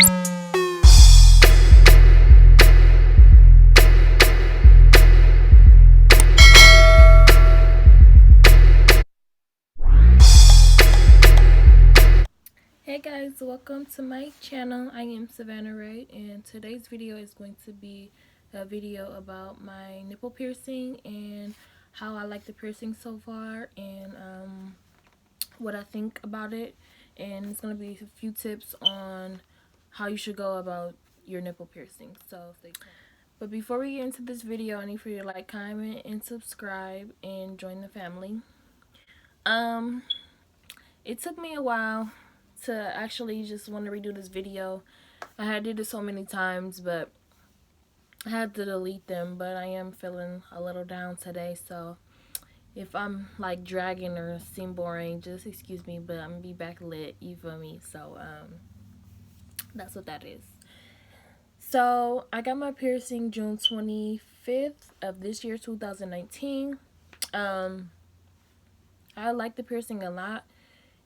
Hey guys, welcome to my channel. I am Savannah Ray, and today's video is going to be a video about my nipple piercing and how I like the piercing so far, and what I think about it. And it's going to be a few tips on how you should go about your nipple piercing, so stay tuned. But before we get into this video, I need for you to like, comment, and subscribe and join the family. um it took me a while to actually just want to redo this video. I had did it so many times, but I had to delete them. But I am feeling a little down today, so if I'm like dragging or seem boring, just excuse me. But I'm gonna be back lit, you feel me? So that's what that is. So I got my piercing June 25th of this year, 2019. I like the piercing a lot.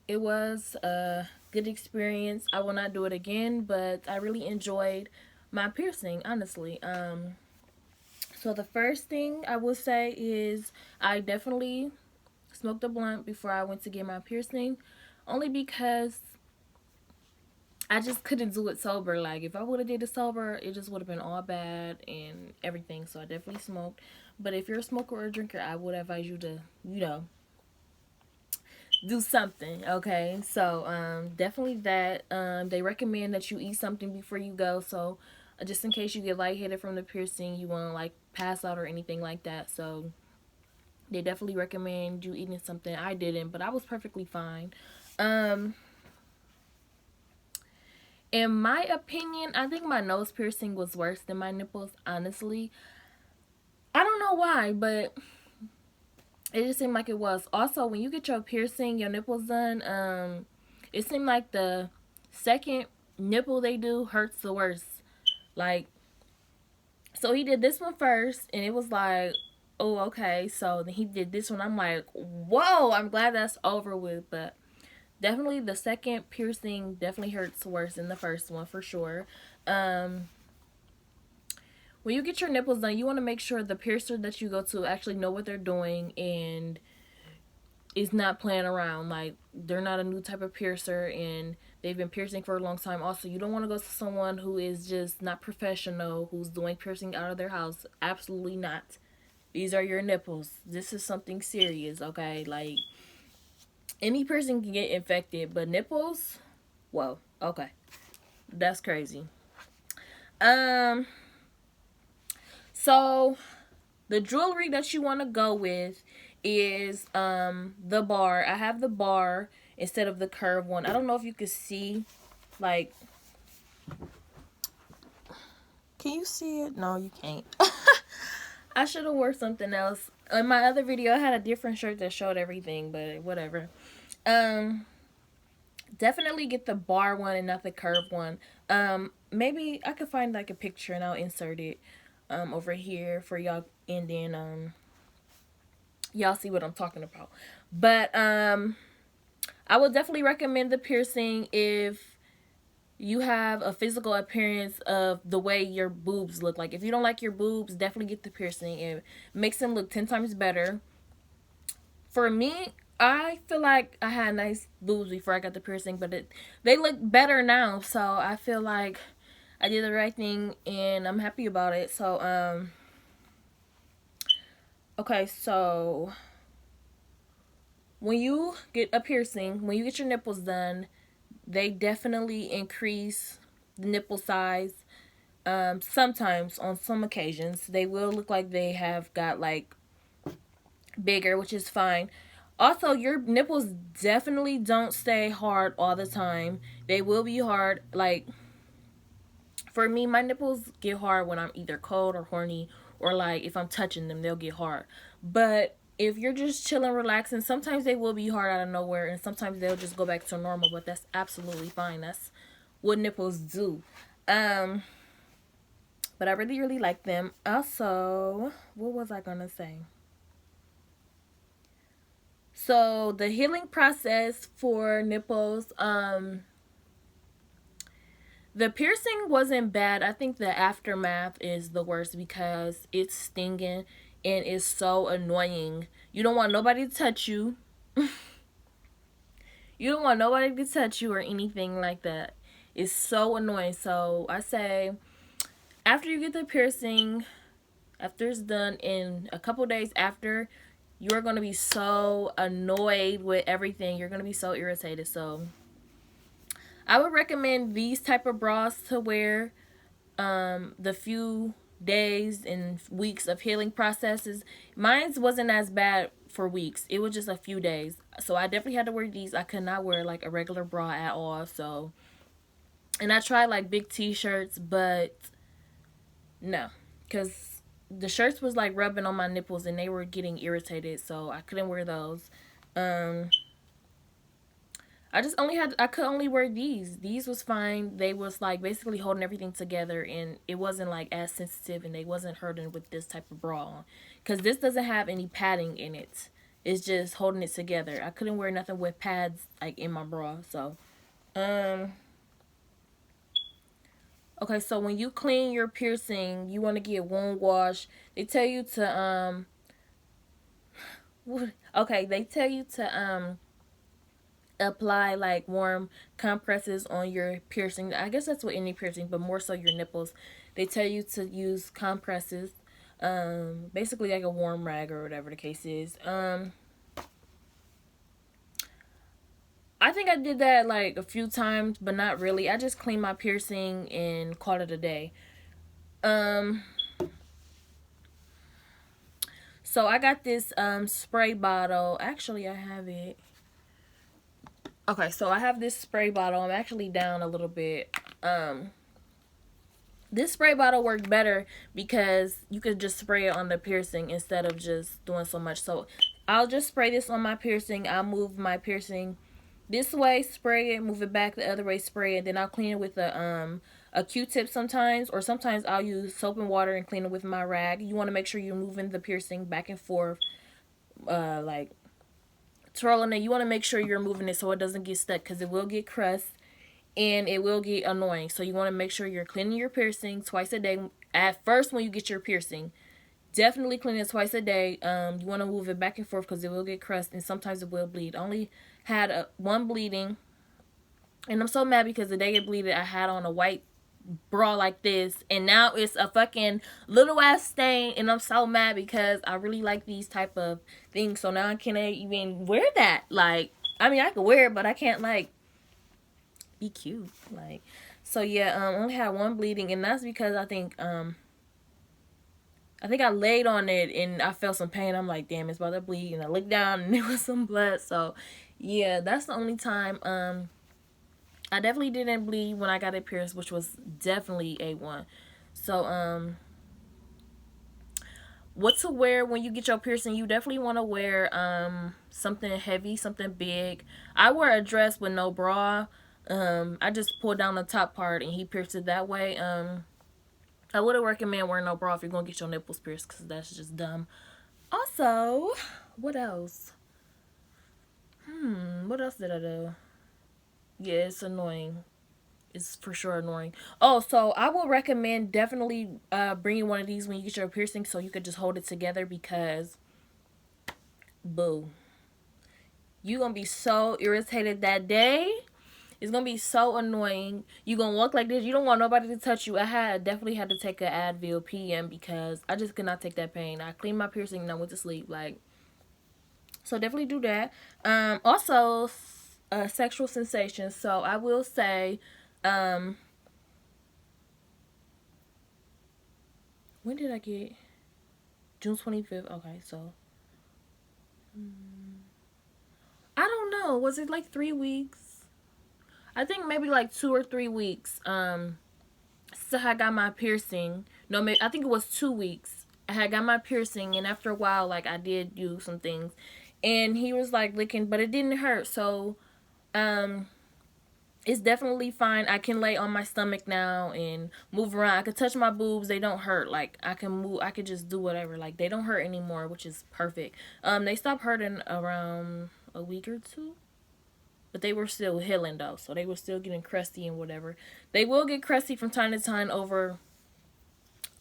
It was a good experience. I will not do it again, but I really enjoyed my piercing, honestly. So the first thing I will say is I definitely smoked a blunt before I went to get my piercing, only because I just couldn't do it sober. Like, if I would have did it sober, it just would have been all bad and everything. So I definitely smoked. But if you're a smoker or a drinker, I would advise you to, do something. Okay, so definitely that. They recommend that you eat something before you go, so just in case you get lightheaded from the piercing, you want to like pass out or anything like that. So they definitely recommend you eating something. I didn't, but I was perfectly fine. um in my opinion, I think my nose piercing was worse than my nipples, honestly. I don't know why, but it just seemed like it was. Also, when you get your piercing, your nipples done, it seemed like the second nipple they do hurts the worst. Like, so he did this one first, and it was like, oh, okay. So then he did this one. I'm like, whoa, I'm glad that's over with. But definitely the second piercing definitely hurts worse than the first one, for sure. Um, when you get your nipples done, you want to make sure the piercer that you go to actually know what they're doing and is not playing around. Like, they're not a new type of piercer and they've been piercing for a long time. Also, you don't want to go to someone who is just not professional, who's doing piercing out of their house. Absolutely not. These are your nipples. This is something serious, okay? Like, any person can get infected, but nipples, whoa, okay, that's crazy. um so the jewelry that you want to go with is the bar. I have the bar instead of the curved one. I don't know if you can see, like, can you see it? No, you can't. I should have wore something else. In my other video, I had a different shirt that showed everything, but whatever. Um, Definitely get the bar one and not the curved one. Maybe I could find like a picture and I'll insert it over here for y'all, and then y'all see what I'm talking about. But I would definitely recommend the piercing if you have a physical appearance of the way your boobs look. Like, if you don't like your boobs, definitely get the piercing. It makes them look 10 times better. For me, I feel like I had nice boobs before I got the piercing, but they look better now. So I feel like I did the right thing and I'm happy about it. So okay, so when you get a piercing, when you get your nipples done, they definitely increase the nipple size. Sometimes, on some occasions, they will look like they have got like bigger, which is fine. Also, your nipples definitely don't stay hard all the time. They will be hard. Like, for me, my nipples get hard when I'm either cold or horny, or like if I'm touching them, they'll get hard. But if you're just chilling, relaxing, sometimes they will be hard out of nowhere, and sometimes they'll just go back to normal. But that's absolutely fine. That's what nipples do. Um, but I really, really like them. Also, what was I gonna say? So the healing process for nipples, The piercing wasn't bad. I think the aftermath is the worst because it's stinging and it's so annoying. You don't want nobody to touch you. You don't want nobody to touch you or anything like that. It's so annoying. So I say, after you get the piercing, after it's done, in a couple days after, you're going to be so annoyed with everything. You're going to be so irritated. So I would recommend these type of bras to wear the few days and weeks of healing processes. Mine wasn't as bad for weeks. It was just a few days. So I definitely had to wear these. I could not wear like a regular bra at all. So, and I tried like big t-shirts, but no, because the shirts was like rubbing on my nipples and they were getting irritated. So I couldn't wear those. Um, I could only wear these. These was fine. They was like basically holding everything together and it wasn't like as sensitive and they wasn't hurting with this type of bra on. Cause this doesn't have any padding in it. It's just holding it together. I couldn't wear nothing with pads like in my bra. So, um, okay. So when you clean your piercing, you want to get wound wash. They tell you to, okay, they tell you to, apply like warm compresses on your piercing. I guess that's what any piercing, but more so your nipples. They tell you to use compresses, basically like a warm rag or whatever the case is. I think I did that like a few times, but not really. I just cleaned my piercing and called it a day. Um, so I got this spray bottle. Actually, I have it. Okay, so I have this spray bottle. I'm actually down a little bit. This spray bottle worked better because you could just spray it on the piercing instead of just doing so much. So I'll just spray this on my piercing. I'll move my piercing this way, spray it, move it back the other way, spray it. Then I'll clean it with a Q-tip sometimes, or sometimes I'll use soap and water and clean it with my rag. You want to make sure you're moving the piercing back and forth, like twirling it. You want to make sure you're moving it so it doesn't get stuck because it will get crust and it will get annoying. So you want to make sure you're cleaning your piercing twice a day. At first, when you get your piercing, definitely clean it twice a day. You want to move it back and forth because it will get crust and sometimes it will bleed. I only had one bleeding, and I'm so mad because the day it bleeded, I had on a white bra like this, and now it's a fucking little ass stain, and I'm so mad because I really like these type of things. So now I can't even wear that. Like, I mean, I could wear it, but I can't like be cute. Like, so yeah, only had one bleeding, and that's because I think I laid on it and I felt some pain. I'm like, damn, it's about to bleed, and I looked down and there was some blood. So yeah, that's the only time I definitely didn't bleed when I got it pierced, which was definitely A1. So what to wear when you get your piercing? You definitely want to wear something heavy, something big. I wear a dress with no bra. I just pulled down the top part and he pierced it that way. I wouldn't recommend wearing no bra if you're gonna get your nipples pierced because that's just dumb. Also, what else? What else did I do? Yeah, it's annoying. It's for sure annoying. Oh, so I will recommend definitely bringing one of these when you get your piercing so you could just hold it together because, boo, you gonna be so irritated that day. It's gonna be so annoying. You gonna walk like this. You don't want nobody to touch you. Definitely had to take a Advil PM because I just could not take that pain. I cleaned my piercing and I went to sleep. Like, so definitely do that. Also, sexual sensations. So I will say, um, when did I get June 25th? Okay, so I don't know. Was it like 3 weeks? I think maybe like 2 or 3 weeks. So I got my piercing. No, maybe I think it was 2 weeks. I had got my piercing, and after a while, like I did do some things, and he was like licking, but it didn't hurt. So, um, it's definitely fine. I can lay on my stomach now and move around. I can touch my boobs; they don't hurt. Like I can move. I could just do whatever. Like they don't hurt anymore, which is perfect. They stopped hurting around a week or two. but they were still healing though, so they were still getting crusty and whatever. They will get crusty from time to time over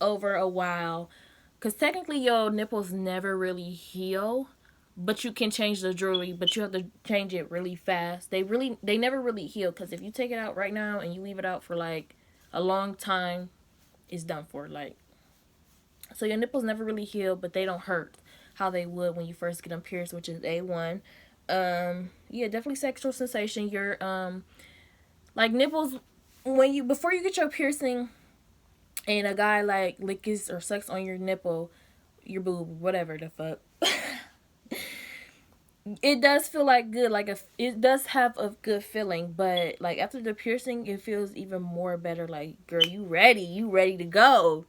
a while, because technically your nipples never really heal, but you can change the jewelry, but you have to change it really fast. They never really heal, because if you take it out right now and you leave it out for like a long time, it's done for. Like, so your nipples never really heal, but they don't hurt how they would when you first get them pierced, which is A1. Yeah, definitely sexual sensation. Your like nipples, when you before you get your piercing and a guy like licks or sucks on your nipple, your boob, whatever the fuck. It does feel like good, like it does have a good feeling, but like after the piercing, it feels even more better. Like, girl, you ready to go.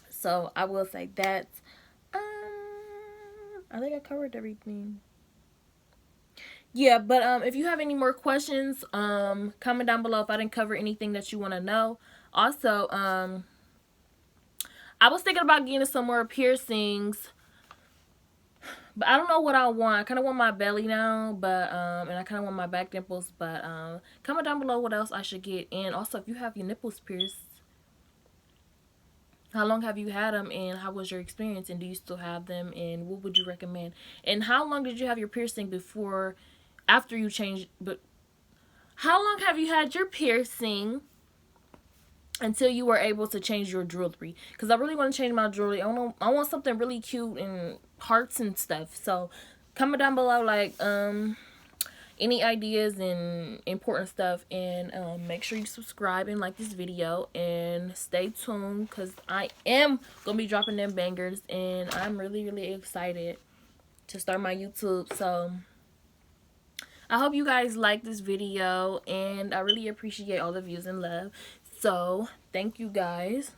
So I will say that. I think I covered everything. Yeah, but if you have any more questions, comment down below if I didn't cover anything that you want to know. Also, I was thinking about getting some more piercings, but I don't know what I want. I kind of want my belly now, but and I kind of want my back nipples. But comment down below what else I should get. And also, if you have your nipples pierced, how long have you had them, and how was your experience, and do you still have them, and what would you recommend? And how long did you have your piercing before, after you changed? But how long have you had your piercing until you were able to change your jewelry? Because I really want to change my jewelry. I want something really cute and hearts and stuff. So comment down below like any ideas and important stuff, and make sure you subscribe and like this video, and stay tuned because I am gonna be dropping them bangers, and I'm really excited to start my YouTube. So I hope you guys like this video, and I really appreciate all the views and love. So thank you guys.